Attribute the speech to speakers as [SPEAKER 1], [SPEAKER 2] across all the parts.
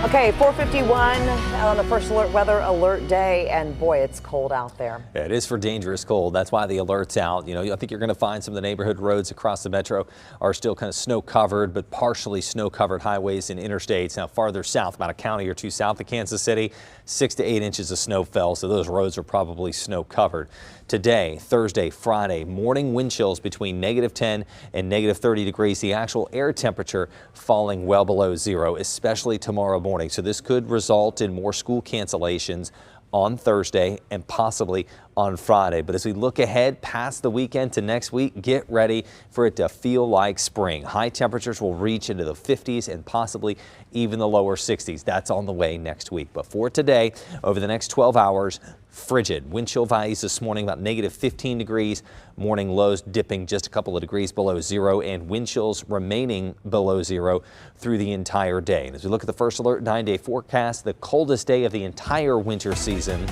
[SPEAKER 1] Okay, 4:51 on the first alert weather alert day, and boy, it's cold out there.
[SPEAKER 2] Yeah, it is for dangerous cold. That's why the alert's out. You know, I think you're going to find some of the neighborhood roads across the metro are still kind of snow covered, but partially snow covered highways and interstates. Now farther south, about a county or two south of Kansas City, 6 to 8 inches of snow fell, so those roads are probably snow covered. Today, Thursday, Friday, morning wind chills between -10 and -30 degrees. The actual air temperature falling well below zero, especially tomorrow morning. So this could result in more school cancellations on Thursday and possibly on Friday. But as we look ahead past the weekend to next week, get ready for it to feel like spring. High temperatures will reach into the 50s and possibly even the lower 60s. That's on the way next week. But for today, over the next 12 hours, frigid. Wind chill values this morning about -15 degrees. Morning lows dipping just a couple of degrees below zero, and wind chills remaining below zero through the entire day. And as we look at the first alert 9-day forecast, the coldest day of the entire winter season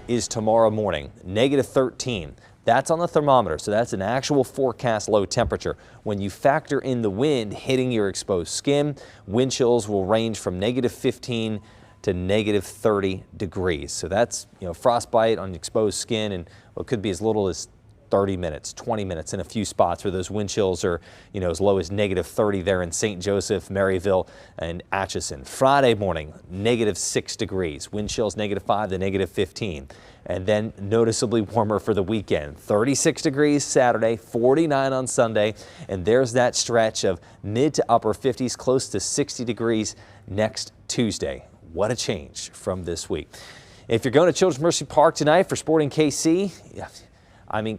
[SPEAKER 2] is tomorrow morning, -13. That's on the thermometer, so that's an actual forecast low temperature. When you factor in the wind hitting your exposed skin, wind chills will range from -15 to -30 degrees. So that's, frostbite on exposed skin, and what could be as little as 30 minutes, 20 minutes in a few spots where those wind chills are, as low as -30 there in St. Joseph, Maryville, and Atchison. Friday morning, -6 degrees. Wind chills -5 to -15. And then noticeably warmer for the weekend. 36 degrees Saturday, 49 on Sunday. And there's that stretch of mid to upper 50s, close to 60 degrees next Tuesday. What a change from this week. If you're going to Children's Mercy Park tonight for Sporting KC,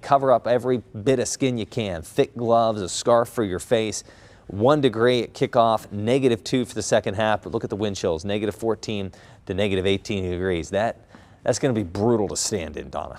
[SPEAKER 2] cover up every bit of skin you can. Thick gloves, a scarf for your face. 1 degree at kickoff, -2 for the second half. But look at the wind chills, -14 to -18 degrees. That's going to be brutal to stand in, Donna.